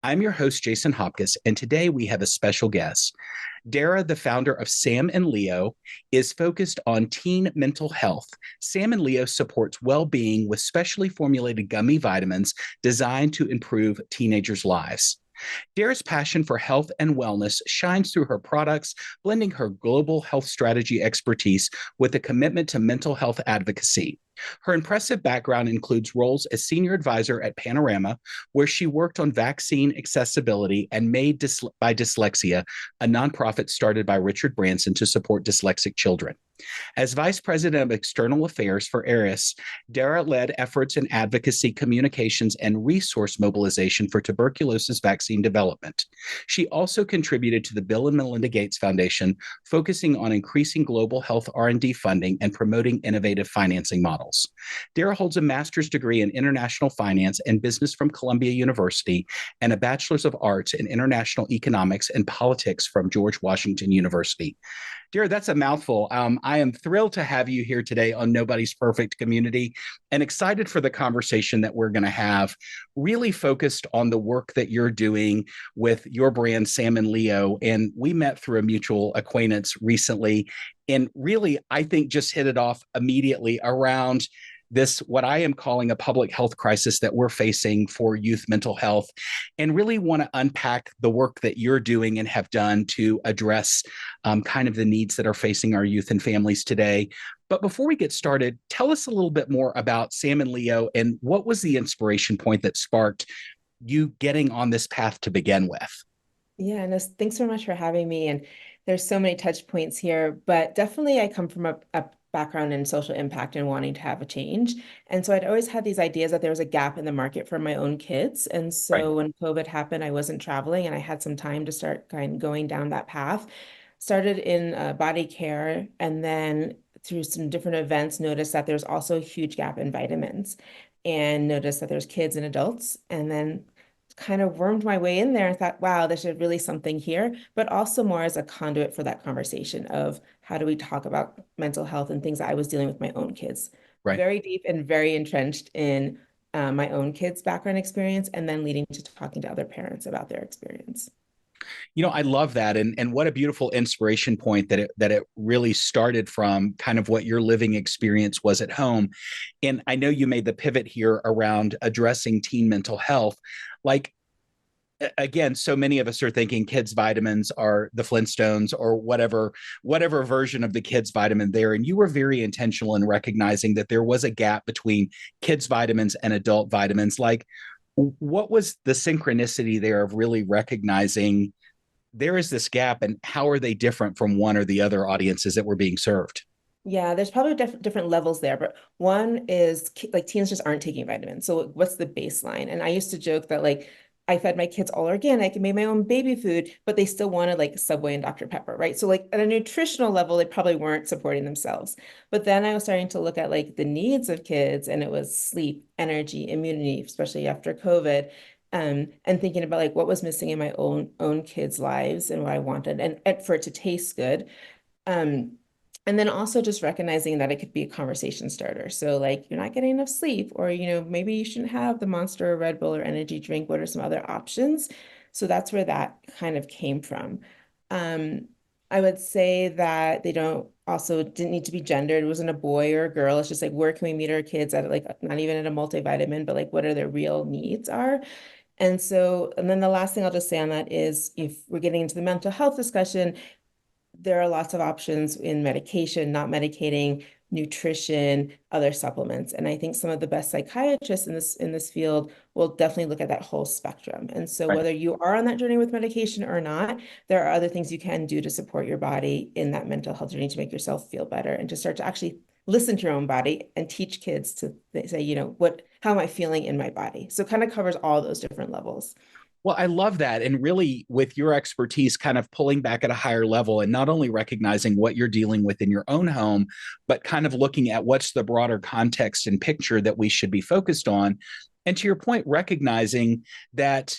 I'm your host, Jason Hopkins, and today we have a special guest. Dara, the founder of SAM+LEO, is focused on teen mental health. SAM+LEO supports well-being with specially formulated gummy vitamins designed to improve teenagers' lives. Dara's passion for health and wellness shines through her products, blending her global health strategy expertise with a commitment to mental health advocacy. Her impressive background includes roles as senior advisor at Panorama, where she worked on vaccine accessibility and Made by Dyslexia, a nonprofit started by Richard Branson to support dyslexic children. As Vice President of External Affairs for Erck, Dara led efforts in advocacy, communications, and resource mobilization for tuberculosis vaccine development. She also contributed to the Bill and Melinda Gates Foundation, focusing on increasing global health R&D funding and promoting innovative financing models. Dara holds a master's degree in international finance and business from Columbia University and a bachelor's of arts in international economics and politics from George Washington University. Dara, that's a mouthful. I am thrilled to have you here today on Nobody's Perfect Community and excited for the conversation that we're going to have, really focused on the work that you're doing with your brand, SAM+LEO. And we met through a mutual acquaintance recently and really, I think, just hit it off immediately around this, what I am calling a public health crisis that we're facing for youth mental health, and really want to unpack the work that you're doing and have done to address kind of the needs that are facing our youth and families today. But before we get started, tell us a little bit more about SAM+LEO and what was the inspiration point that sparked you getting on this path to begin with? Yeah, no, thanks so much for having me. And there's so many touch points here, but definitely I come from a background in social impact and wanting to have a change. And so I'd always had these ideas that there was a gap in the market for my own kids. And Right. so when COVID happened, I wasn't traveling and I had some time to start kind of going down that path. Started in body care, and then through some different events, noticed that there's also a huge gap in vitamins, and noticed that there's kids and adults. And then kind of wormed my way in there and thought, wow, there's really something here, but also more as a conduit for that conversation of how do we talk about mental health and things that I was dealing with my own kids. Right. Very deep and very entrenched in my own kids' background experience, and then leading to talking to other parents about their experience. I love that, and what a beautiful inspiration point that it really started from kind of what your living experience was at home. And I know you made the pivot here around addressing teen mental health. Like, again, so many of us are thinking kids vitamins are the Flintstones or whatever version of the kids vitamin there, and you were very intentional in recognizing that there was a gap between kids vitamins and adult vitamins. Like, what was the synchronicity there of really recognizing there is this gap, and how are they different from one or the other audiences that were being served? Yeah, there's probably different levels there, but one is like teens just aren't taking vitamins. So what's the baseline? And I used to joke that like I fed my kids all organic and made my own baby food, but they still wanted like Subway and Dr. Pepper, right? So like at a nutritional level, they probably weren't supporting themselves. But then I was starting to look at like the needs of kids, and it was sleep, energy, immunity, especially after COVID. And thinking about like what was missing in my own kids' lives and what I wanted, and for it to taste good. Um, and then also just recognizing that it could be a conversation starter. So like you're not getting enough sleep, or maybe you shouldn't have the Monster or Red Bull or energy drink. What are some other options? So that's where that kind of came from. Um, I would say that they don't also didn't need to be gendered. It wasn't a boy or a girl. It's just like where can we meet our kids at, like not even at a multivitamin, but like what are their real needs are. And then the last thing I'll just say on that is if we're getting into the mental health discussion, there are lots of options in medication, not medicating, nutrition, other supplements. And I think some of the best psychiatrists in this field will definitely look at that whole spectrum. And so Right. whether you are on that journey with medication or not, there are other things you can do to support your body in that mental health journey to make yourself feel better and to start to actually listen to your own body and teach kids to say, how am I feeling in my body? So it kind of covers all those different levels. Well, I love that. And really, with your expertise, kind of pulling back at a higher level and not only recognizing what you're dealing with in your own home, but kind of looking at what's the broader context and picture that we should be focused on. And to your point, recognizing that,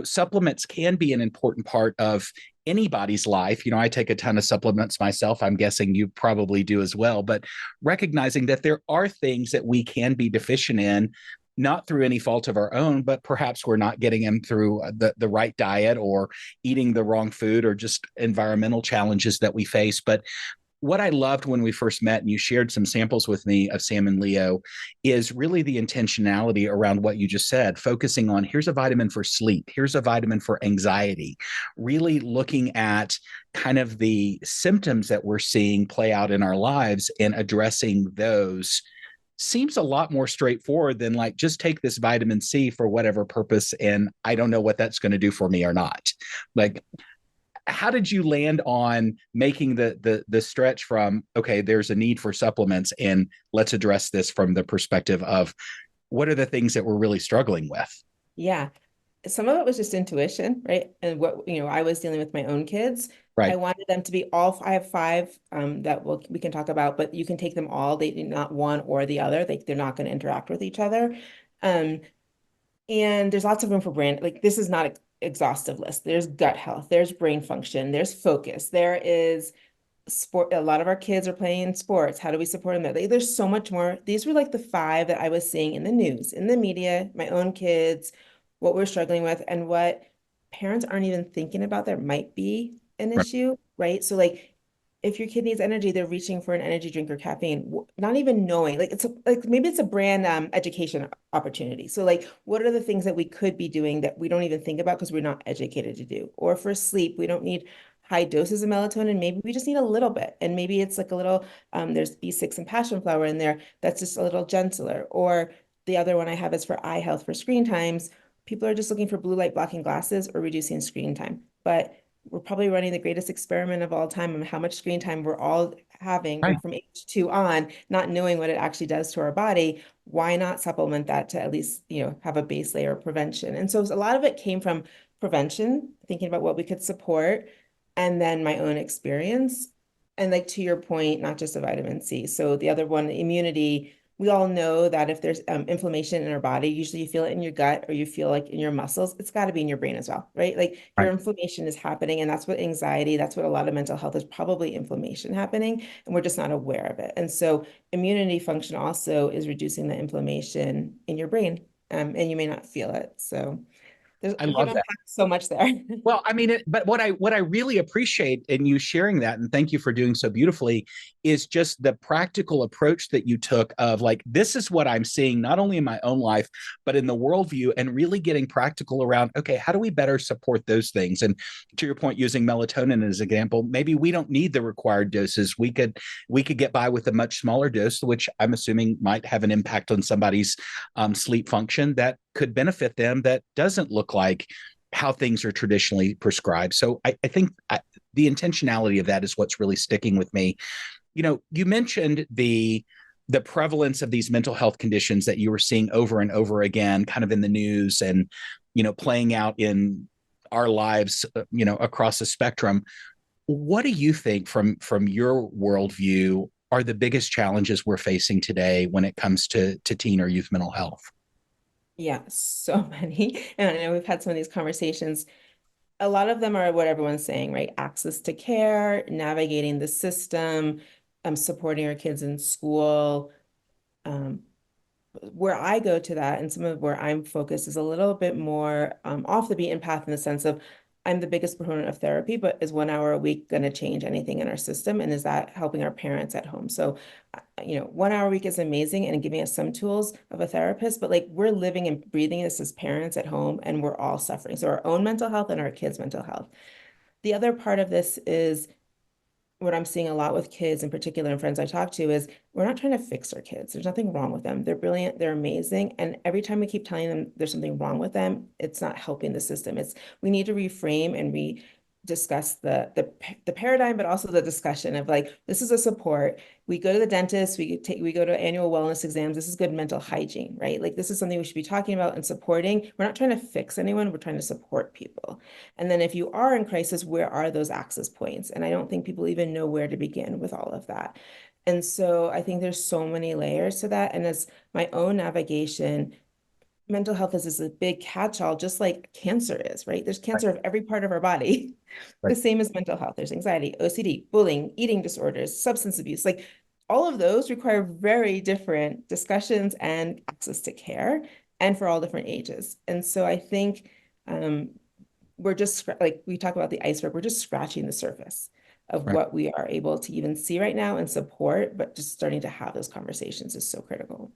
supplements can be an important part of anybody's life. I take a ton of supplements myself. I'm guessing you probably do as well. But recognizing that there are things that we can be deficient in, not through any fault of our own, but perhaps we're not getting them through the right diet or eating the wrong food or just environmental challenges that we face. But what I loved when we first met and you shared some samples with me of SAM+LEO is really the intentionality around what you just said, focusing on here's a vitamin for sleep, here's a vitamin for anxiety, really looking at kind of the symptoms that we're seeing play out in our lives and addressing those seems a lot more straightforward than like just take this vitamin C for whatever purpose and I don't know what that's going to do for me or not. Like how did you land on making the stretch from okay, there's a need for supplements and let's address this from the perspective of what are the things that we're really struggling with? Yeah. Some of it was just intuition, right? And what, I was dealing with my own kids. I Right. wanted them to be all, I have five that we can talk about, but you can take them all. They not one or the other. They're not going to interact with each other. Um, and there's lots of room for brand. Like this is not an exhaustive list. There's gut health, there's brain function, there's focus, there is sport. A lot of our kids are playing sports. How do we support them there? There's so much more. These were like the five that I was seeing in the news, in the media, my own kids, what we're struggling with, and what parents aren't even thinking about there might be an Right. issue, right? So like if your kid needs energy, they're reaching for an energy drink or caffeine, not even knowing. Like like maybe it's a brand education opportunity. So like, what are the things that we could be doing that we don't even think about because we're not educated to do? Or for sleep, we don't need high doses of melatonin. Maybe we just need a little bit, and maybe it's like a little. There's B6 and passion flower in there. That's just a little gentler. Or the other one I have is for eye health for screen times. People are just looking for blue light blocking glasses or reducing screen time, but we're probably running the greatest experiment of all time on how much screen time we're all having Right. from age 2 on, not knowing what it actually does to our body. Why not supplement that to at least, have a base layer of prevention? And so a lot of it came from prevention, thinking about what we could support, and then my own experience. And like to your point, not just a vitamin C. So the other one, immunity, we all know that if there's inflammation in our body, usually you feel it in your gut or you feel like in your muscles, it's got to be in your brain as well, right? Like your Right. inflammation is happening, and that's what anxiety, that's what a lot of mental health is, probably inflammation happening, and we're just not aware of it. And so immunity function also is reducing the inflammation in your brain, and you may not feel it. So I we can love that. unpack so much there. Well, I mean, but what I really appreciate in you sharing that, and thank you for doing so beautifully, is just the practical approach that you took of like, this is what I'm seeing not only in my own life, but in the worldview, and really getting practical around, okay, how do we better support those things? And to your point, using melatonin as an example, maybe we don't need the required doses. We could get by with a much smaller dose, which I'm assuming might have an impact on somebody's sleep function that could benefit them. That doesn't look like how things are traditionally prescribed. So I think the intentionality of that is what's really sticking with me. You mentioned the prevalence of these mental health conditions that you were seeing over and over again, kind of in the news and playing out in our lives, across the spectrum. What do you think from your worldview are the biggest challenges we're facing today when it comes to teen or youth mental health? Yeah, so many. And I know we've had some of these conversations. A lot of them are what everyone's saying, right? Access to care, navigating the system, supporting our kids in school. Um, where I go to that and some of where I'm focused is a little bit more off the beaten path in the sense of I'm the biggest proponent of therapy, but is 1 hour a week going to change anything in our system? And is that helping our parents at home? So, 1 hour a week is amazing and giving us some tools of a therapist, but like we're living and breathing this as parents at home and we're all suffering. So our own mental health and our kids' mental health. The other part of this is what I'm seeing a lot with kids in particular and friends I talk to is we're not trying to fix our kids. There's nothing wrong with them. They're brilliant, they're amazing. And every time we keep telling them there's something wrong with them, it's not helping the system. It's we need to reframe and discuss the paradigm, but also the discussion of like, this is a support. We go to the dentist, we go to annual wellness exams. This is good mental hygiene, right? Like this is something we should be talking about and supporting. We're not trying to fix anyone, we're trying to support people. And then if you are in crisis, where are those access points? And I don't think people even know where to begin with all of that. And so I think there's so many layers to that. And as my own navigation, mental health is this a big catch-all, just like cancer is, right? There's Right. cancer of every part of our body. The Right. same as mental health. There's anxiety, OCD, bullying, eating disorders, substance abuse. Like all of those require very different discussions and access to care. and for all different ages. And so I think um, we're just like we talk about the iceberg, we're just scratching the surface of Right. what we are able to even see right now and support, but just starting to have those conversations is so critical.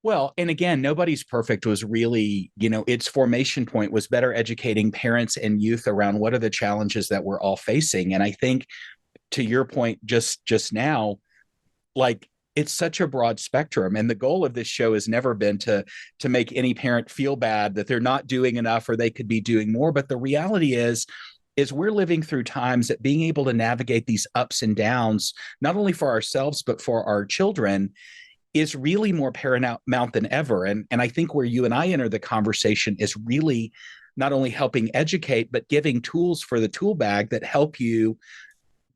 Well, and again, nobody's perfect was really, its formation point was better educating parents and youth around what are the challenges that we're all facing. And I think to your point just now, like it's such a broad spectrum, and the goal of this show has never been to make any parent feel bad that they're not doing enough or they could be doing more. But the reality is we're living through times that being able to navigate these ups and downs, not only for ourselves but for our children, is really more paramount than ever. And I think where you and I enter the conversation is really not only helping educate but giving tools for the tool bag that help you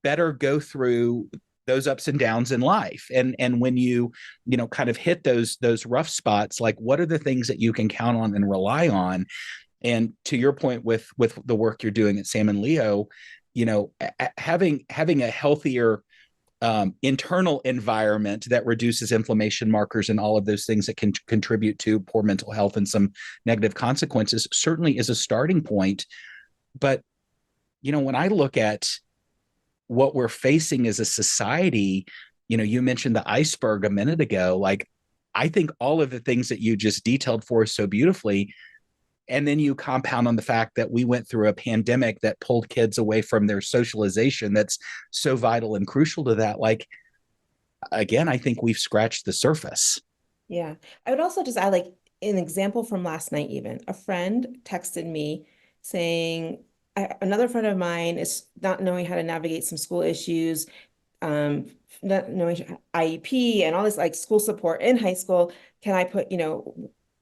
better go through those ups and downs in life. And when you kind of hit those rough spots, like what are the things that you can count on and rely on? And to your point with the work you're doing at Sam and Leo, having a healthier internal environment that reduces inflammation markers and all of those things that can contribute to poor mental health and some negative consequences certainly is a starting point. But when I look at what we're facing as a society, you mentioned the iceberg a minute ago. Like, I think all of the things that you just detailed for us so beautifully, and then you compound on the fact that we went through a pandemic that pulled kids away from their socialization that's so vital and crucial to that. Like, again, I think we've scratched the surface. Yeah. I would also just add like an example from last night, even a friend texted me saying, another friend of mine is not knowing how to navigate some school issues, um, not knowing IEP and all this like school support in high school. Can I put,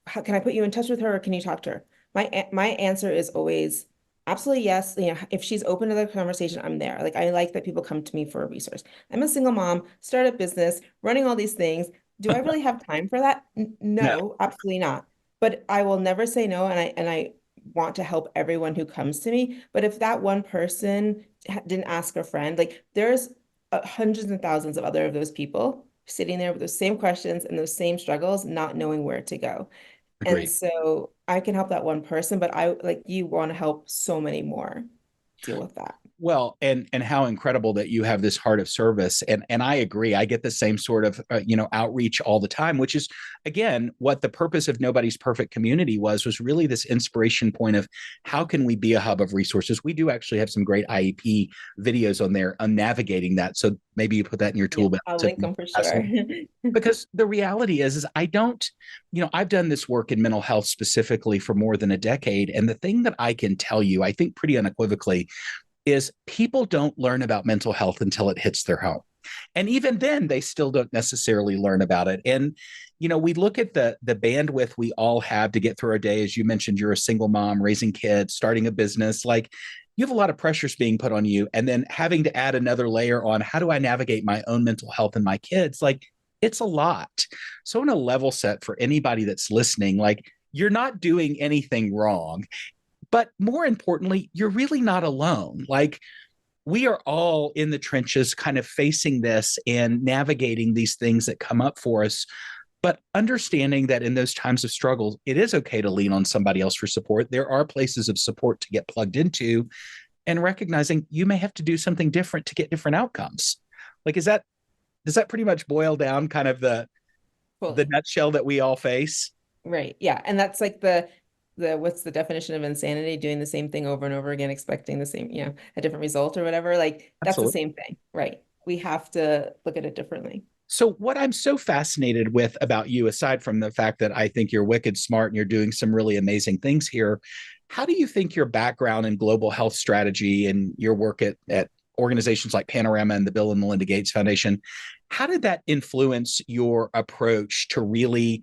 how can I put you in touch with her or can you talk to her? My answer is always absolutely yes. If she's open to the conversation, I'm there. Like I like that people come to me for a resource. I'm a single mom, startup business, running all these things. Do I really have time for that? No, No, absolutely not. But I will never say no, and I want to help everyone who comes to me. But if that one person didn't ask a friend, like there's hundreds and thousands of other of those people sitting there with those same questions and those same struggles, not knowing where to go. And agreed. so I can help that one person, but I like you want to help so many more deal with that. Well, and how incredible that you have this heart of service, and I agree. I get the same sort of outreach all the time, which is again what the purpose of Nobody's Perfect Community was really this inspiration point of how can we be a hub of resources. We do actually have some great IEP videos on there on navigating that, so maybe you put that in your Yeah, tool belt I'll to link them for pass sure. on. Because the reality is I don't, I've done this work in mental health specifically for more than a decade, and the thing that I can tell you, I think pretty unequivocally, is people don't learn about mental health until it hits their home. And even then, they still don't necessarily learn about it. And, we look at the bandwidth we all have to get through our day. As you mentioned, you're a single mom, raising kids, starting a business. Like, you have a lot of pressures being put on you. And then having to add another layer on how do I navigate my own mental health and my kids? Like, it's a lot. So, in a level set for anybody that's listening, like, you're not doing anything wrong. But more importantly, you're really not alone. Like, we are all in the trenches, kind of facing this and navigating these things that come up for us. But understanding that in those times of struggle, it is okay to lean on somebody else for support. There are places of support to get plugged into, and recognizing you may have to do something different to get different outcomes. Like, does that pretty much boil down kind of the Fully. nutshell that we all face? Right. Yeah. And that's like the what's the definition of insanity? Doing the same thing over and over again, expecting the same, a different result or whatever. Like that's the Absolutely. same thing. Right. We have to look at it differently. So, what I'm so fascinated with about you, aside from the fact that I think you're wicked smart and you're doing some really amazing things here, how do you think your background in global health strategy and your work at organizations like Panorama and the Bill and Melinda Gates Foundation, how did that influence your approach to really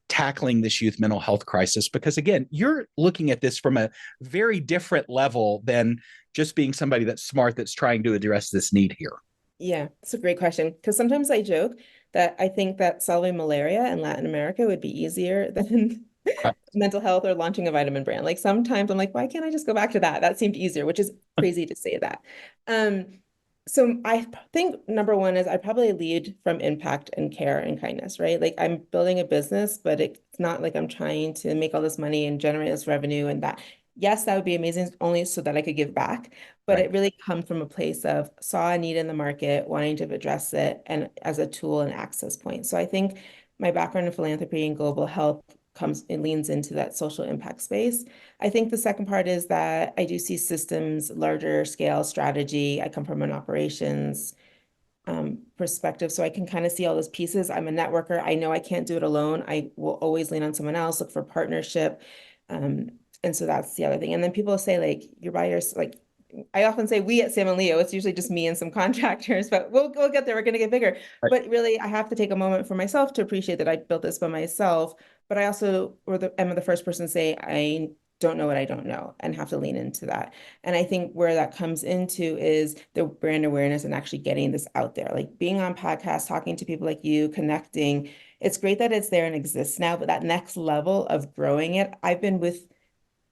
tackling this youth mental health crisis? Because again, you're looking at this from a very different level than just being somebody that's smart that's trying to address this need here. Yeah, it's a great question. Because sometimes I joke that I think that solving malaria in Latin America would be easier than mental health or launching a vitamin brand. Like sometimes I'm like, why can't I just go back to that? That seemed easier, which is crazy to say that. Um, So I think number one is I probably lead from impact and care and kindness, right? Like I'm building a business, but it's not like I'm trying to make all this money and generate this revenue and that. Yes, that would be amazing, only so that I could give back. But Right. it really comes from a place of saw a need in the market, wanting to address it, and as a tool and access point. So I think my background in philanthropy and global health comes and leans into that social impact space. I think the second part is that I do see systems, larger scale strategy. I come from an operations perspective, so I can kind of see all those pieces. I'm a networker. I know I can't do it alone. I will always lean on someone else, look for partnership. Um, and so that's the other thing. And then people say like, you're by yourself, like I often say we at Sam+Leo, it's usually just me and some contractors, but we'll get there. We're going to get bigger. Right. But really, I have to take a moment for myself to appreciate that I built this by myself. But I also am the first person to say, I don't know what I don't know and have to lean into that. And I think where that comes into is the brand awareness and actually getting this out there, like being on podcasts, talking to people like you, connecting. It's great that it's there and exists now, but that next level of growing it, I've been with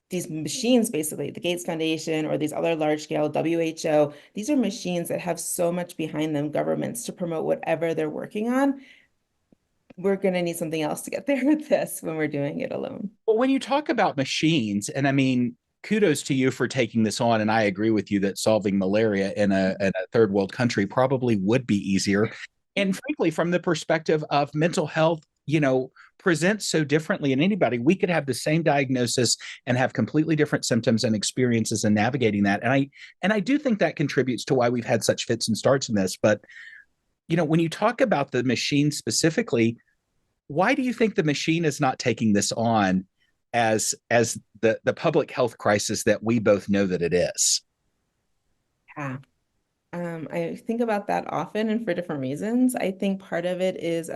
these machines, basically, the Gates Foundation or these other large scale WHO, these are machines that have so much behind them, governments to promote whatever they're working on. We're going to need something else to get there with this when we're doing it alone. Well, when you talk about machines, and I mean, kudos to you for taking this on. And I agree with you that solving malaria in a third world country probably would be easier. And frankly, from the perspective of mental health, presents so differently in anybody. We could have the same diagnosis and have completely different symptoms and experiences in navigating that. And I do think that contributes to why we've had such fits and starts in this. But when you talk about the machine specifically, why do you think the machine is not taking this on as the public health crisis that we both know that it is? Yeah. I think about that often and for different reasons. I think part of it is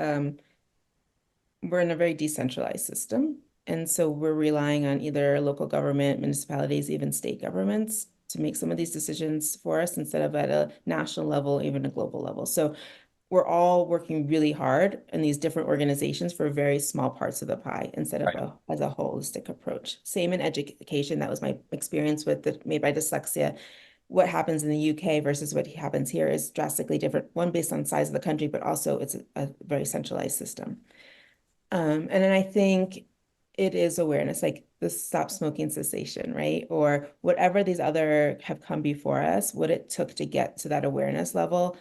we're in a very decentralized system. And so we're relying on either local government, municipalities, even state governments to make some of these decisions for us instead of at a national level, even a global level. So we're all working really hard in these different organizations for very small parts of the pie instead of Right. as a holistic approach. Same in education. That was my experience with the Made by Dyslexia. What happens in the UK versus what happens here is drastically different. One based on size of the country, but also it's a very centralized system. And then I think it is awareness, like the stop smoking cessation, right? Or whatever these other have come before us, what it took to get to that awareness level.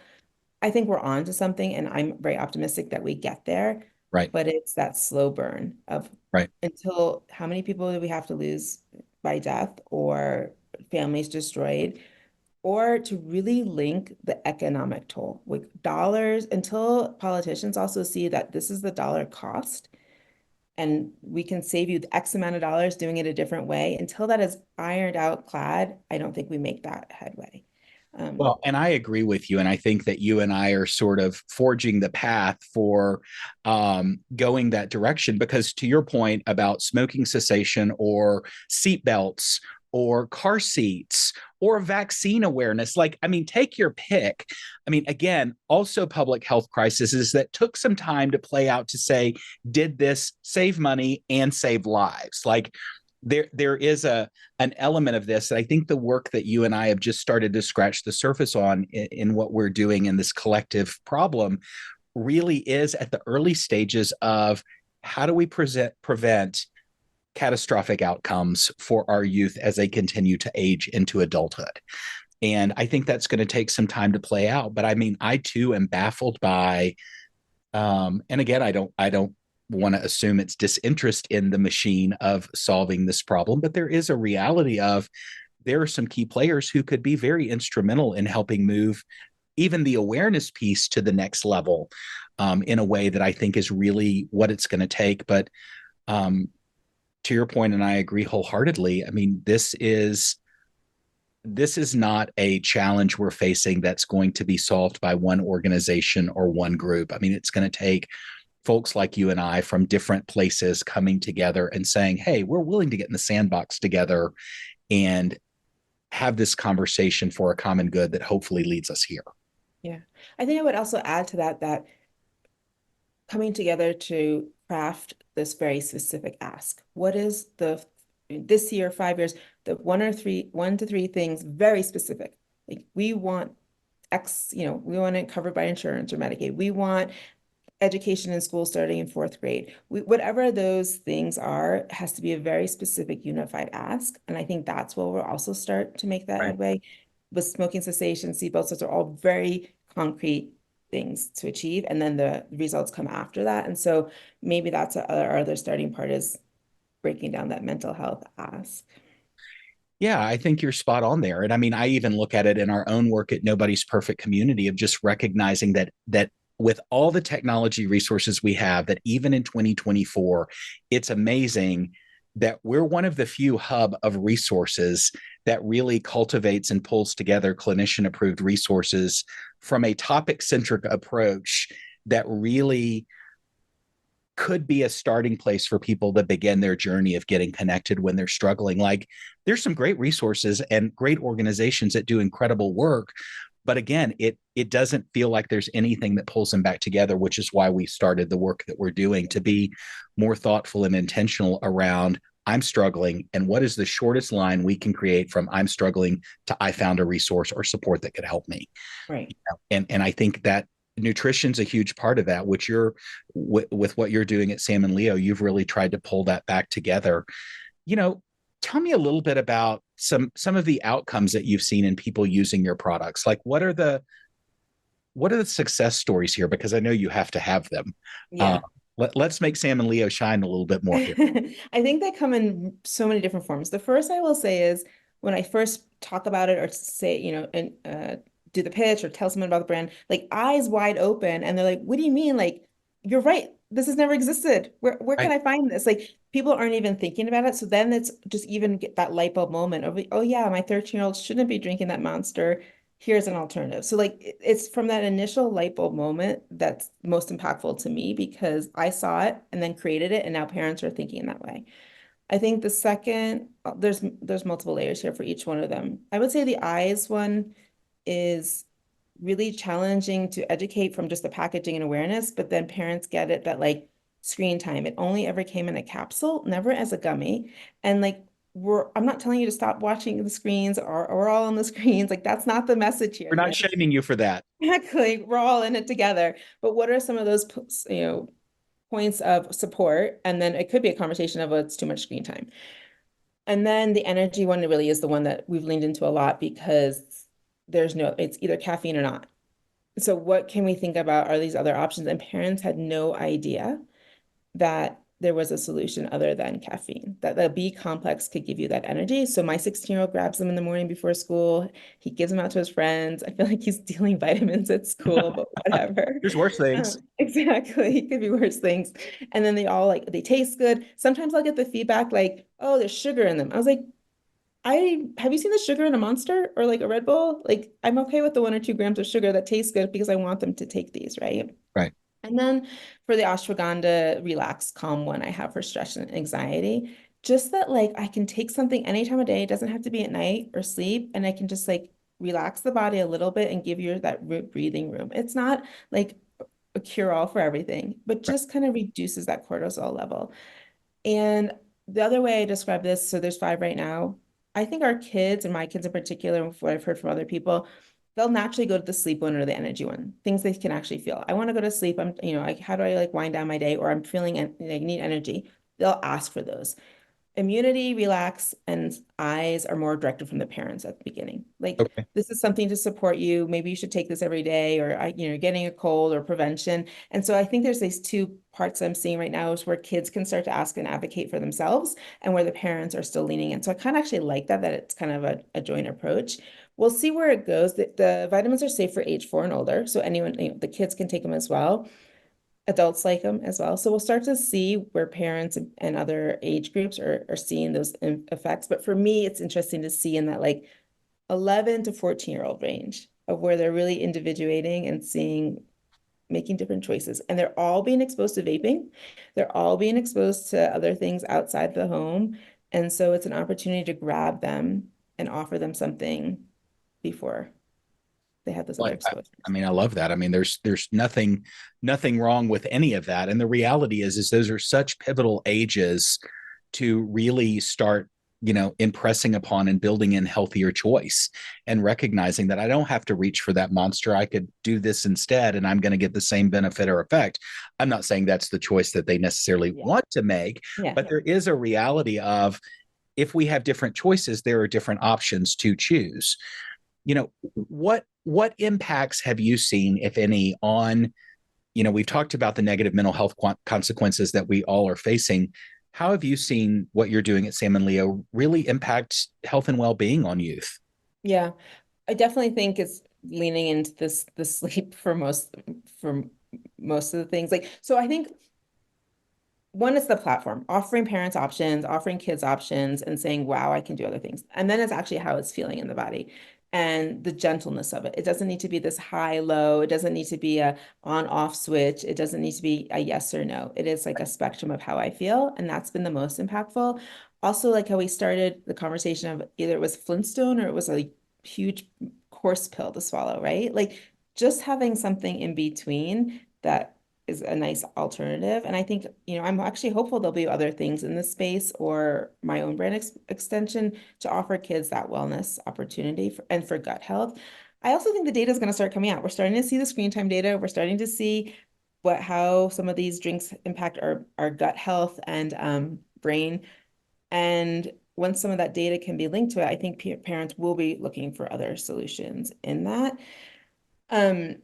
I think we're on to something, and I'm very optimistic that we get there. Right. But it's that slow burn of Right. until how many people do we have to lose by death or families destroyed, or to really link the economic toll with dollars until politicians also see that this is the dollar cost and we can save you X amount of dollars doing it a different way. Until that is ironed out, clad, I don't think we make that headway. Well, and I agree with you. And I think that you and I are sort of forging the path for going that direction. Because to your point about smoking cessation or seatbelts or car seats or vaccine awareness, like, I mean, take your pick. I mean, again, also public health crises that took some time to play out to say, did this save money and save lives? Like, there is an element of this that I think the work that you and I have just started to scratch the surface on in what we're doing in this collective problem really is at the early stages of how do we prevent catastrophic outcomes for our youth as they continue to age into adulthood. And I think that's going to take some time to play out. But I mean, I too am baffled by and again, I don't want to assume it's disinterest in the machine of solving this problem, but there is a reality of there are some key players who could be very instrumental in helping move even the awareness piece to the next level in a way that I think is really what it's going to take. But um, to your point, and I agree wholeheartedly, I mean, this is not a challenge we're facing that's going to be solved by one organization or one group. I mean, it's going to take folks like you and I from different places coming together and saying, hey, we're willing to get in the sandbox together and have this conversation for a common good that hopefully leads us here. Yeah. I think I would also add to that that coming together to craft this very specific ask. What is the this year, 5 years, the one to three things very specific. Like we want X, we want it covered by insurance or Medicaid. We want education in school starting in fourth grade. Whatever those things are, has to be a very specific, unified ask. And I think that's where we'll also start to make that Right. headway. With smoking cessation, seatbelts, those are all very concrete things to achieve. And then the results come after that. And so maybe that's our other starting part is breaking down that mental health ask. Yeah, I think you're spot on there. And I mean, I even look at it in our own work at Nobody's Perfect Community of just recognizing that with all the technology resources we have, that even in 2024, it's amazing that we're one of the few hub of resources that really cultivates and pulls together clinician approved resources from a topic centric approach that really could be a starting place for people to begin their journey of getting connected when they're struggling. Like there's some great resources and great organizations that do incredible work. But again, it doesn't feel like there's anything that pulls them back together, which is why we started the work that we're doing to be more thoughtful and intentional around I'm struggling and what is the shortest line we can create from I'm struggling to I found a resource or support that could help me. Right. And I think that nutrition's a huge part of that, which you're with what you're doing at Sam+LEO, you've really tried to pull that back together. You know, tell me a little bit about some of the outcomes that you've seen in people using your products. Like what are the success stories here? Because I know you have to have them. Uh, Yeah. let's make Sam+LEO shine a little bit more here. I think they come in so many different forms. The first I will say is when I first talk about it or say, and do the pitch or tell someone about the brand, like eyes wide open, and they're like, "What do you mean? Like, you're right. This has never existed. Where can Right. I find this?" Like, people aren't even thinking about it. So then it's just even get that light bulb moment of, oh yeah, my 13-year-old shouldn't be drinking that Monster. Here's an alternative. So like it's from that initial light bulb moment that's most impactful to me because I saw it and then created it, and now parents are thinking that way. I think the second, there's multiple layers here for each one of them. I would say the eyes one is really challenging to educate from just the packaging and awareness, but then parents get it that like screen time, it only ever came in a capsule, never as a gummy. And like I'm not telling you to stop watching the screens or we're all on the screens. Like that's not the message here. We're The not message shaming you for that. exactly, we're all in it together. But what are some of those, points of support? And then it could be a conversation of, it's too much screen time. And then the energy one really is the one that we've leaned into a lot because it's either caffeine or not. So what can we think about are these other options? And parents had no idea that there was a solution other than caffeine, that the B complex could give you that energy. So my 16-year-old grabs them in the morning before school. He gives them out to his friends. I feel like he's stealing vitamins at school, but whatever. There's worse things. Exactly. It could be worse things. And then they all like, they taste good. Sometimes I'll get the feedback like, oh, there's sugar in them. I was like, have you seen the sugar in a Monster or like a Red Bull? Like, I'm okay with the 1 or 2 grams of sugar that tastes good because I want them to take these, right? Right. And then for the ashwagandha relax calm one I have for stress and anxiety, just that like I can take something any time of day, it doesn't have to be at night or sleep, and I can just like relax the body a little bit and give you that breathing room. It's not like a cure-all for everything, but Right. just kind of reduces that cortisol level. And the other way I describe this, so there's 5 right now. I think our kids and my kids in particular, and what I've heard from other people, they'll naturally go to the sleep one or the energy one, things they can actually feel. I want to go to sleep. Like, how do I like wind down my day? Or I'm feeling like need energy. They'll ask for those. Immunity, relax, and eyes are more directed from the parents at the beginning. Like, Okay. this is something to support you. Maybe you should take this every day, or getting a cold or prevention. And so I think there's these two parts I'm seeing right now is where kids can start to ask and advocate for themselves, and where the parents are still leaning in. So I kind of actually like that it's kind of a joint approach. We'll see where it goes. The vitamins are safe for age 4 and older, so anyone, the kids can take them as well. Adults like them as well. So we'll start to see where parents and other age groups are seeing those effects. But for me, it's interesting to see in that like 11 to 14-year-old range of where they're really individuating and seeing, making different choices. And they're all being exposed to vaping. They're all being exposed to other things outside the home. And so it's an opportunity to grab them and offer them something before they have those other Like, exposures. I mean, I love that. I mean, there's nothing wrong with any of that. And the reality is those are such pivotal ages to really start impressing upon and building in healthier choice and recognizing that I don't have to reach for that monster. I could do this instead and I'm going to get the same benefit or effect. I'm not saying that's the choice that they necessarily Yeah. want to make, Yeah. but there is a reality of if we have different choices, there are different options to choose. What impacts have you seen, if any, on, we've talked about the negative mental health consequences that we all are facing. How have you seen what you're doing at Sam+LEO really impact health and well-being on youth? Yeah. I definitely think it's leaning into the sleep for most of the things. Like, so I think one is the platform, offering parents options, offering kids options, and saying, wow, I can do other things. And then it's actually how it's feeling in the body and the gentleness of it. It doesn't need to be this high, low. It doesn't need to be a on-off switch. It doesn't need to be a yes or no. It is like a spectrum of how I feel. And that's been the most impactful. Also, like how we started the conversation of either it was Flintstone or it was a huge course pill to swallow, right? Like just having something in between that is a nice alternative. And I think, I'm actually hopeful there'll be other things in this space or my own brand extension to offer kids that wellness opportunity and for gut health. I also think the data is going to start coming out. We're starting to see the screen time data. We're starting to see how some of these drinks impact our gut health and brain. And once some of that data can be linked to it, I think parents will be looking for other solutions in that. Um,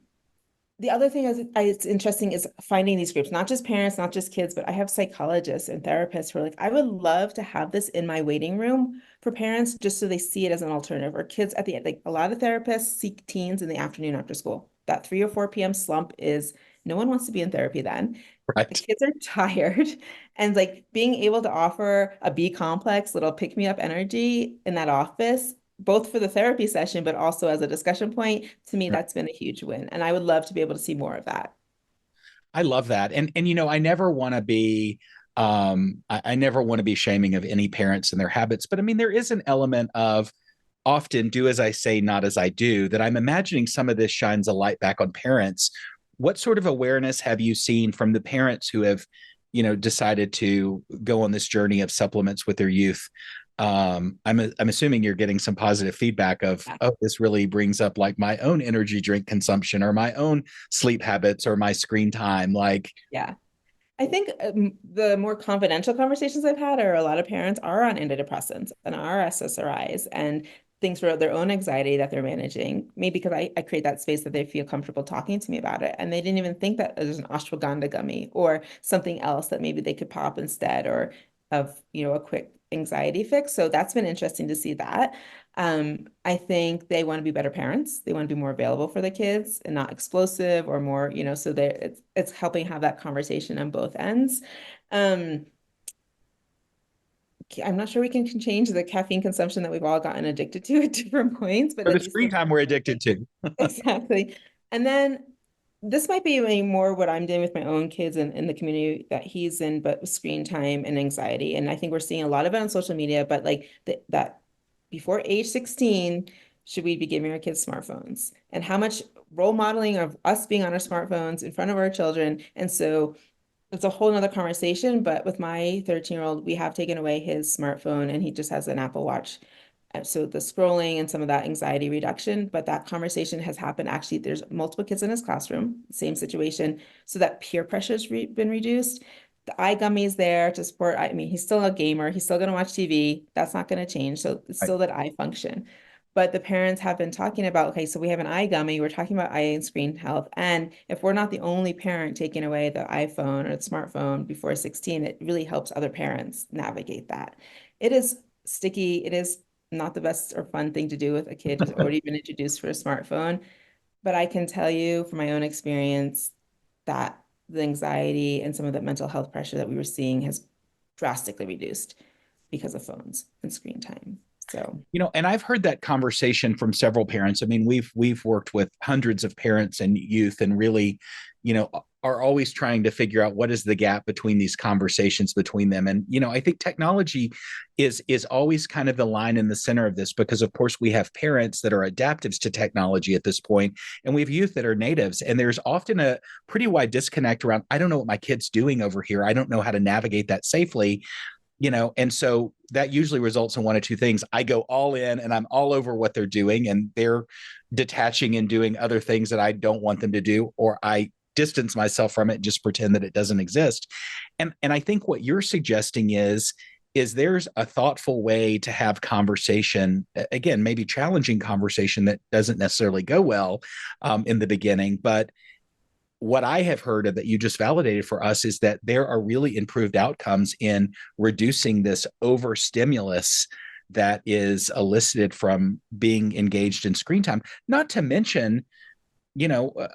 the other thing it's interesting is finding these groups, not just parents, not just kids, but I have psychologists and therapists who are like, I would love to have this in my waiting room for parents just so they see it as an alternative. Or kids at the end, like a lot of therapists seek teens in the afternoon after school. That 3 or 4 p.m. slump is no one wants to be in therapy then. The Right. kids are tired. And like being able to offer a B complex little pick me up energy in that office both for the therapy session, but also as a discussion point, to me, that's been a huge win. And I would love to be able to see more of that. I love that. And I never want to be I never want to be shaming of any parents and their habits, but I mean there is an element of often do as I say, not as I do, that I'm imagining some of this shines a light back on parents. What sort of awareness have you seen from the parents who have, decided to go on this journey of supplements with their youth? I'm assuming you're getting some positive feedback of, Yeah. oh, this really brings up like my own energy drink consumption or my own sleep habits or my screen time. Like, Yeah. I think the more confidential conversations I've had are a lot of parents are on antidepressants and are SSRIs and things for their own anxiety that they're managing. Maybe because I create that space that they feel comfortable talking to me about it. And they didn't even think that there's an ashwagandha gummy or something else that maybe they could pop instead or of, a quick anxiety fix. So that's been interesting to see that. I think they want to be better parents. They want to be more available for the kids and not explosive or more, so it's helping have that conversation on both ends. Um, I'm not sure we can change the caffeine consumption that we've all gotten addicted to at different points, but or at the least screen time we're addicted to. exactly. And then this might be more what I'm doing with my own kids and in the community that he's in, but with screen time and anxiety. And I think we're seeing a lot of it on social media, but like that before age 16, should we be giving our kids smartphones? And how much role modeling of us being on our smartphones in front of our children. And so it's a whole nother conversation, but with my 13-year-old, we have taken away his smartphone and he just has an Apple Watch. So the scrolling and some of that anxiety reduction, but that conversation has happened. Actually, there's multiple kids in his classroom, same situation. So that peer pressure has been reduced. The eye gummy is there to support. I mean, he's still a gamer. He's still going to watch TV. That's not going to change. So it's Right. still that eye function. But the parents have been talking about, okay, so we have an eye gummy. We're talking about eye and screen health. And if we're not the only parent taking away the iPhone or the smartphone before 16, it really helps other parents navigate that. It is sticky. It is not the best or fun thing to do with a kid who's already been introduced for a smartphone. But I can tell you from my own experience that the anxiety and some of the mental health pressure that we were seeing has drastically reduced because of phones and screen time. So, And I've heard that conversation from several parents. I mean, we've worked with hundreds of parents and youth and really, are always trying to figure out what is the gap between these conversations between them. And, I think technology is always kind of the line in the center of this because of course we have parents that are adaptives to technology at this point, and we have youth that are natives. And there's often a pretty wide disconnect around, I don't know what my kid's doing over here. I don't know how to navigate that safely. And so that usually results in one of two things. I go all in and I'm all over what they're doing, and they're detaching and doing other things that I don't want them to do, or I distance myself from it and just pretend that it doesn't exist. And I think what you're suggesting is there's a thoughtful way to have conversation, again, maybe challenging conversation that doesn't necessarily go well in the beginning, but what I have heard of that you just validated for us is that there are really improved outcomes in reducing this overstimulus that is elicited from being engaged in screen time. Not to mention,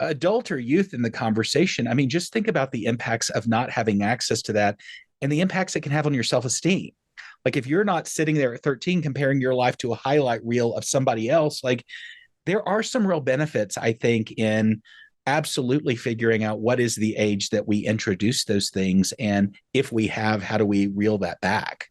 adult or youth in the conversation. I mean, just think about the impacts of not having access to that and the impacts it can have on your self-esteem. Like if you're not sitting there at 13 comparing your life to a highlight reel of somebody else, like there are some real benefits, I think, in absolutely figuring out what is the age that we introduce those things. And if we have, how do we reel that back?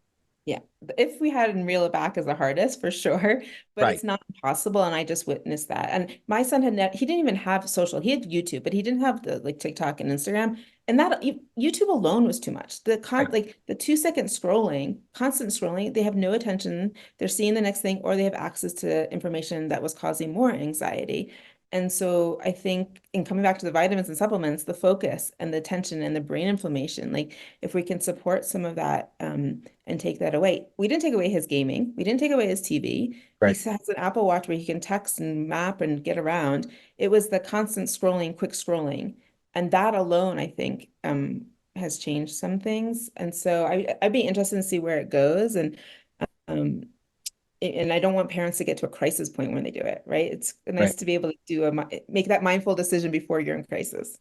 Yeah, if we had and reel it back is the hardest for sure, but Right. it's not impossible. And I just witnessed that. And my son he didn't even have social. He had YouTube, but he didn't have the like TikTok and Instagram. And that YouTube alone was too much. Right. Like the 2 second scrolling, constant scrolling, they have no attention. They're seeing the next thing, or they have access to information that was causing more anxiety. And so I think in coming back to the vitamins and supplements, the focus and the attention and the brain inflammation, like if we can support some of that, and take that away. We didn't take away his gaming. We didn't take away his TV. He Right. has an Apple Watch where he can text and map and get around. It was the constant scrolling, quick scrolling. And that alone, I think, has changed some things. And so I'd be interested to see where it goes. Um, and I don't want parents to get to a crisis point when they do it, right? It's Right. nice to be able to make that mindful decision before you're in crisis.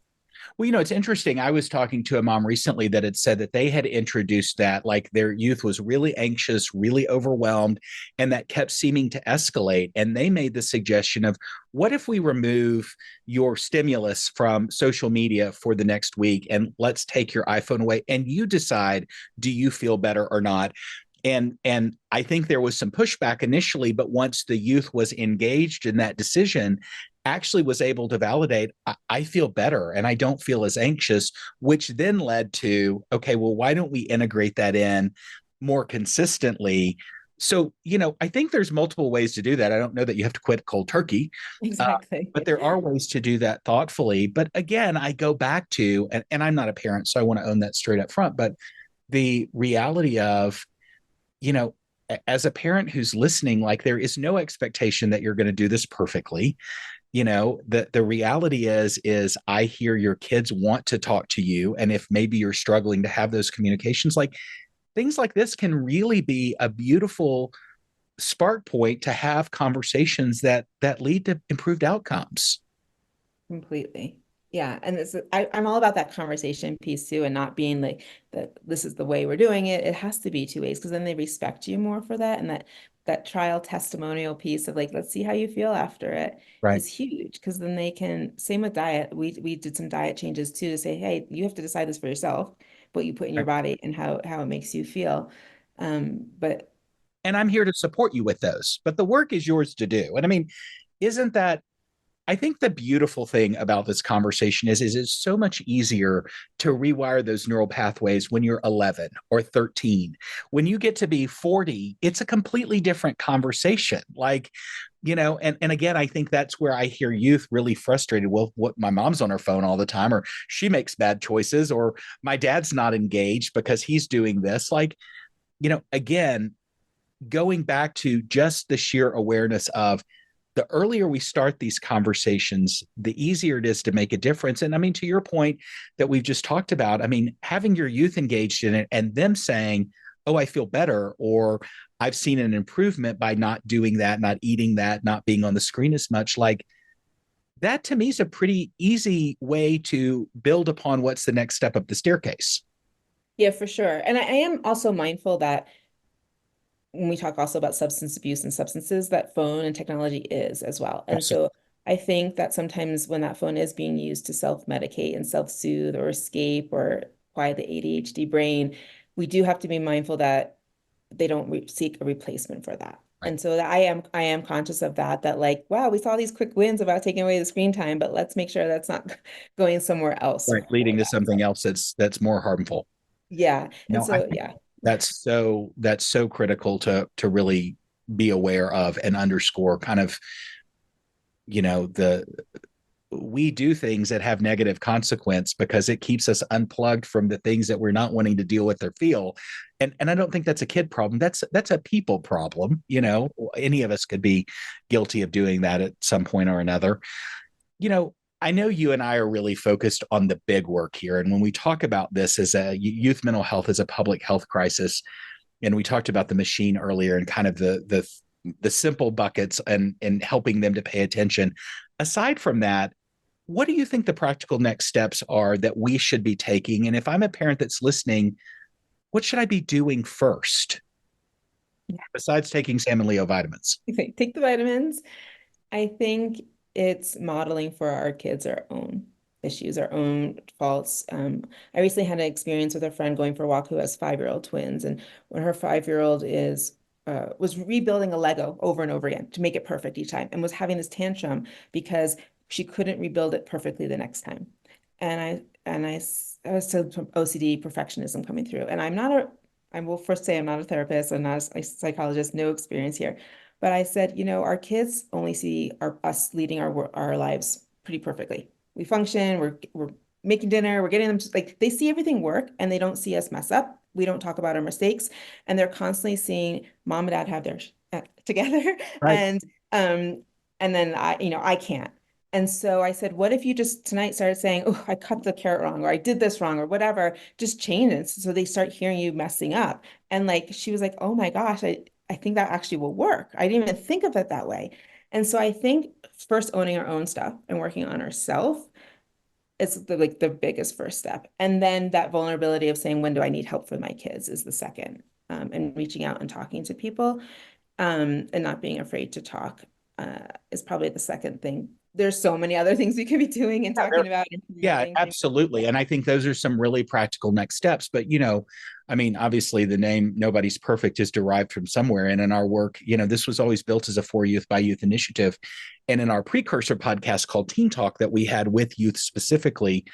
Well, it's interesting. I was talking to a mom recently that had said that they had introduced that, like their youth was really anxious, really overwhelmed, and that kept seeming to escalate. And they made the suggestion of what if we remove your stimulus from social media for the next week and let's take your iPhone away and you decide, do you feel better or not? And I think there was some pushback initially, but once the youth was engaged in that decision, actually was able to validate, I feel better and I don't feel as anxious, which then led to, okay, well, why don't we integrate that in more consistently? So, I think there's multiple ways to do that. I don't know that you have to quit cold turkey, uh, Exactly. but there are ways to do that thoughtfully. But again, I go back to, and I'm not a parent, so I want to own that straight up front, but the reality of, you know, as a parent who's listening, like there is no expectation that you're going to do this perfectly. The reality is I hear your kids want to talk to you, and if maybe you're struggling to have those communications, like things like this can really be a beautiful spark point to have conversations that lead to improved outcomes. Completely. Yeah. And I'm all about that conversation piece too, and not being like that this is the way we're doing it. It has to be two ways because then they respect you more for that. And that trial testimonial piece of like, let's see how you feel after it Right. is huge. Because then they can, same with diet. We did some diet changes too to say, hey, you have to decide this for yourself, what you put in your Right. body and how it makes you feel. But And I'm here to support you with those, but the work is yours to do. And I mean, isn't that I think the beautiful thing about this conversation is it's so much easier to rewire those neural pathways when you're 11 or 13. When you get to be 40, it's a completely different conversation. Like, and again, I think that's where I hear youth really frustrated. Well, what my mom's on her phone all the time, or she makes bad choices, or my dad's not engaged because he's doing this. Like, again, going back to just the sheer awareness of the earlier we start these conversations, the easier it is to make a difference. And I mean, to your point that we've just talked about, I mean, having your youth engaged in it and them saying, oh, I feel better, or I've seen an improvement by not doing that, not eating that, not being on the screen as much, like that to me is a pretty easy way to build upon what's the next step up the staircase. yeah, for sure. And I am also mindful that when we talk also about substance abuse and substances, that phone and technology is as well. And Absolutely. so I think that sometimes when that phone is being used to self-medicate and self-soothe or escape or quiet the ADHD brain, we do have to be mindful that they don't seek a replacement for that. Right. And so that I am conscious of that like, wow, we saw these quick wins about taking away the screen time, but let's make sure that's not going somewhere else Right. for Leading to that. something else that's more harmful. Yeah. And No, I so think yeah. that's so critical to really be aware of and underscore kind of, the we do things that have negative consequence because it keeps us unplugged from the things that we're not wanting to deal with or feel. And I don't think that's a kid problem. That's a people problem. Any of us could be guilty of doing that at some point or another. you know, I know you and I are really focused on the big work here. And when we talk about this as a youth mental health as a public health crisis, and we talked about the machine earlier and kind of the simple buckets and helping them to pay attention. Aside from that, what do you think the practical next steps are that we should be taking? And if I'm a parent that's listening, what should I be doing first besides taking Sam and Leo vitamins? Okay, take the vitamins. I think it's modeling for our kids our own issues, our own faults. I recently had an experience with a friend going for a walk who has 5-year-old twins, and when her 5-year-old is was rebuilding a Lego over and over again to make it perfect each time, and was having this tantrum because she couldn't rebuild it perfectly the next time. I was so OCD perfectionism coming through, and I will first say I'm not a therapist, I'm not a psychologist, no experience here. But I said, our kids only see us leading our lives pretty perfectly. We function, we're making dinner, we're getting them to, like, they see everything work and they don't see us mess up. We don't talk about our mistakes, and they're constantly seeing mom and dad have their together, Right. um and then I can't. And so I said, what if you just tonight started saying, oh, I cut the carrot wrong, or I did this wrong, or whatever, just change it. So they start hearing you messing up. And like, she was like, oh my gosh, I think that actually will work. I didn't even think of it that way. And so I think first owning our own stuff and working on ourselves is the biggest first step. And then that vulnerability of saying, when do I need help for my kids is the second. And reaching out and talking to people, and not being afraid to talk, is probably the second thing. There's so many other things we could be doing and talking about and Yeah, promoting things. absolutely. And I think those are some really practical next steps. But, I mean, obviously the name Nobody's Perfect is derived from somewhere. And in our work, this was always built as a for youth by youth initiative. And in our precursor podcast called Teen Talk that we had with youth specifically,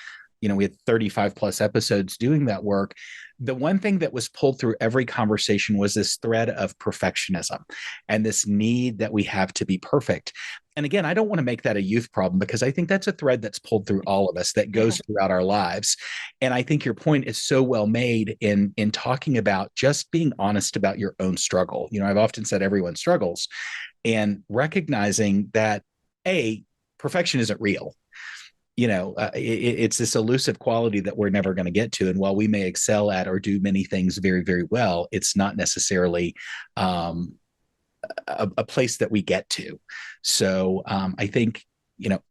we had 35 plus episodes doing that work. The one thing that was pulled through every conversation was this thread of perfectionism and this need that we have to be perfect. And again, I don't want to make that a youth problem because I think that's a thread that's pulled through all of us that Yeah. goes throughout our lives. And I think your point is so well made in talking about just being honest about your own struggle. I've often said everyone struggles, and recognizing that perfection isn't real. It's this elusive quality that we're never going to get to. And while we may excel at or do many things very, very well, it's not necessarily a place that we get to. So I think,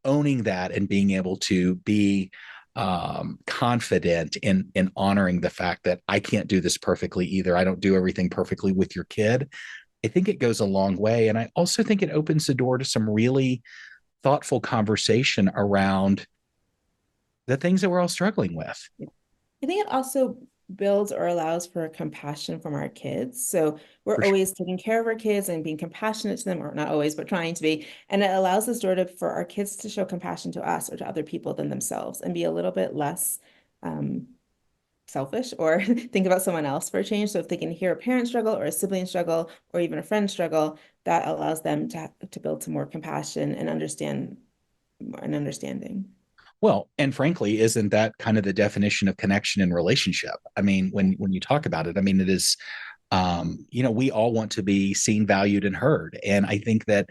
owning that and being able to be confident in honoring the fact that I can't do this perfectly either. I don't do everything perfectly with your kid. I think it goes a long way. And I also think it opens the door to some really thoughtful conversation around the things that we're all struggling with. I think it also builds or allows for compassion from our kids. So we're For sure. always taking care of our kids and being compassionate to them, or not always, but trying to be. And it allows us sort of for our kids to show compassion to us or to other people than themselves and be a little bit less um, selfish or think about someone else for a change. So if they can hear a parent struggle or a sibling struggle or even a friend struggle, that allows them to build some more compassion and understanding. Well, and frankly, isn't that kind of the definition of connection and relationship? I mean, when you talk about it, I mean, it is, we all want to be seen, valued, and heard. And I think that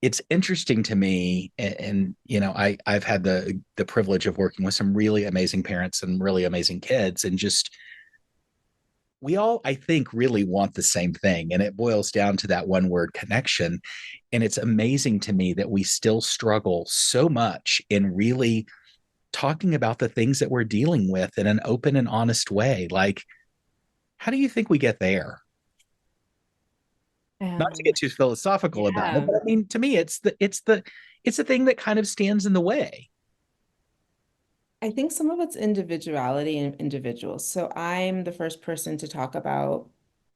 it's interesting to me, and I've had the privilege of working with some really amazing parents and really amazing kids, and just we all, I think, really want the same thing. And it boils down to that one word connection. And it's amazing to me that we still struggle so much in really talking about the things that we're dealing with in an open and honest way. Like, how do you think we get there? Not to Um, get too philosophical about it, yeah. but I mean, to me, it's the thing that kind of stands in the way. I think some of it's individuality and individuals. So I'm the first person to talk about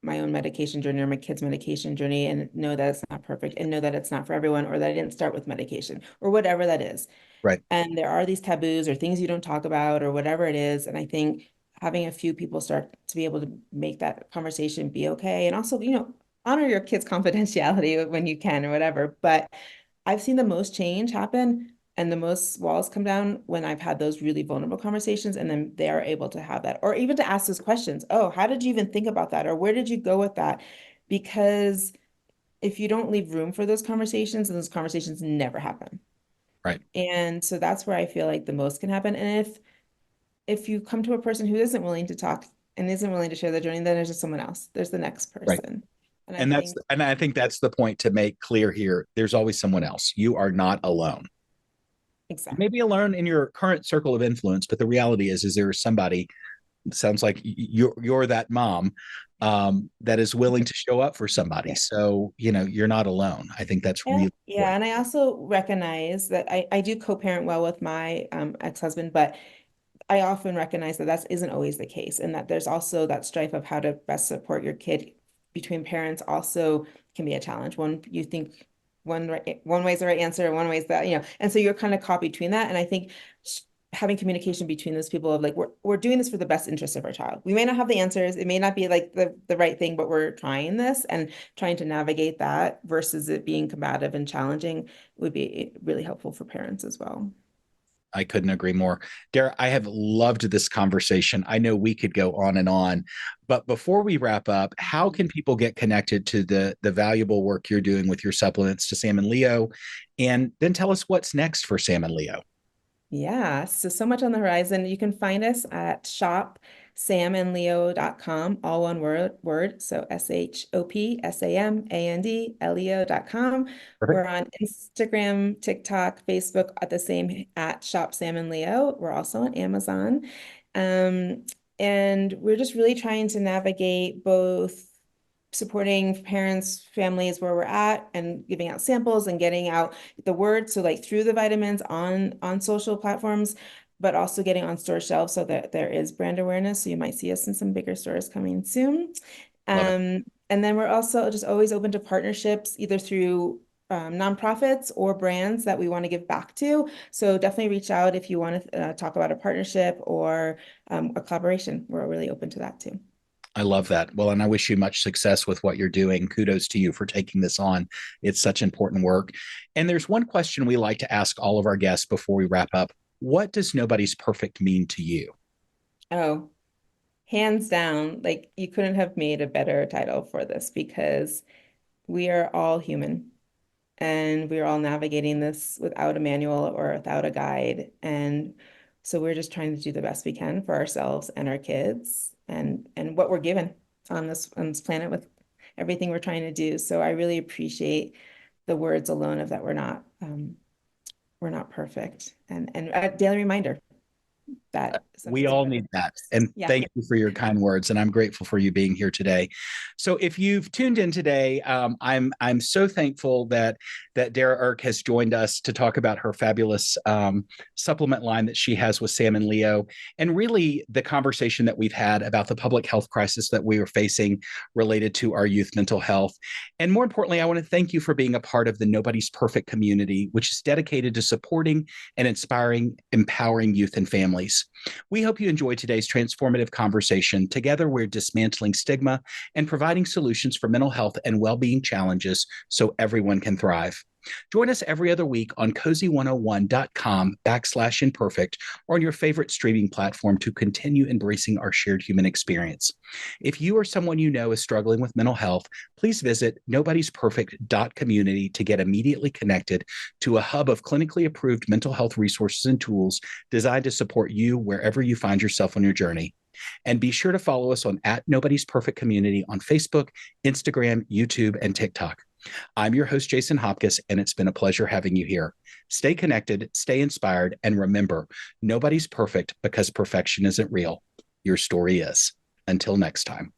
my own medication journey or my kids' medication journey and know that it's not perfect and know that it's not for everyone or that I didn't start with medication or whatever that is. Right. And there are these taboos or things you don't talk about or whatever it is. And I think having a few people start to be able to make that conversation be okay. And also, honor your kids' confidentiality when you can or whatever. But I've seen the most change happen and the most walls come down when I've had those really vulnerable conversations and then they're able to have that, or even to ask those questions. Oh, how did you even think about that? Or where did you go with that? Because if you don't leave room for those conversations, and those conversations never happen. Right. And so that's where I feel like the most can happen. And if you come to a person who isn't willing to talk and isn't willing to share their journey, then there's just someone else. There's the next Right. person. And I think And I think that's the point to make clear here. There's always someone else. You are not alone. You may exactly. be alone in your current circle of influence, but the reality is there is somebody. It sounds like you're that mom that is willing to show up for somebody. Yeah. So you're not alone. I think that's Yeah. really Yeah. important. And I also recognize that I do co-parent well with my ex-husband, but I often recognize that that isn't always the case, and that there's also that strife of how to best support your kid between parents also can be a challenge. One, you think one way is the right answer, one way is that, and so you're kind of caught between that. And I think having communication between those people of like we're doing this for the best interest of our child. We may not have the answers, it may not be like the right thing, but we're trying this and trying to navigate that versus it being combative and challenging would be really helpful for parents as well. I couldn't agree more. Dara, I have loved this conversation. I know we could go on, but before we wrap up, how can people get connected to the valuable work you're doing with your supplements to Sam and Leo? And then tell us what's next for Sam and Leo. Yeah, so much on the horizon. You can find us at shopsamandleo.com, all one word. So shopsamandleo.com. Perfect. We're on Instagram, TikTok, Facebook at the same at Shop Sam and Leo. We're also on Amazon. Um, and we're just really trying to navigate both supporting parents, families where we're at and giving out samples and getting out the word. So like through the vitamins on social platforms, but also getting on store shelves so that there is brand awareness. So you might see us in some bigger stores coming soon. Love it. And then we're also just always open to partnerships, either through nonprofits or brands that we want to give back to. So definitely reach out if you want to talk about a partnership or a collaboration. We're really open to that too. I love that. Well, and I wish you much success with what you're doing. Kudos to you for taking this on. It's such important work. And there's one question we like to ask all of our guests before we wrap up. What does nobody's perfect mean to you? Oh, hands down, like you couldn't have made a better title for this because we are all human and we're all navigating this without a manual or without a guide. And so we're just trying to do the best we can for ourselves and our kids and what we're given on this planet with everything we're trying to do. So I really appreciate the words alone of that we're not perfect and a daily reminder that We sometimes we're all better need than that. others. And Yeah. thank you for your kind words. And I'm grateful for you being here today. So if you've tuned in today, I'm so thankful that Dara Erck has joined us to talk about her fabulous supplement line that she has with Sam and Leo, and really the conversation that we've had about the public health crisis that we are facing related to our youth mental health. And more importantly, I want to thank you for being a part of the Nobody's Perfect community, which is dedicated to supporting and inspiring, empowering youth and families. We hope you enjoyed today's transformative conversation. Together, we're dismantling stigma and providing solutions for mental health and well-being challenges so everyone can thrive. Join us every other week on cozy101.com/imperfect or on your favorite streaming platform to continue embracing our shared human experience. If you or someone you know is struggling with mental health, please visit nobodysperfect.community to get immediately connected to a hub of clinically approved mental health resources and tools designed to support you wherever you find yourself on your journey. And be sure to follow us on @Nobody'sPerfectCommunity on Facebook, Instagram, YouTube, and TikTok. I'm your host, Jason Hopkins, and it's been a pleasure having you here. Stay connected, stay inspired, and remember, nobody's perfect because perfection isn't real. Your story is. Until next time.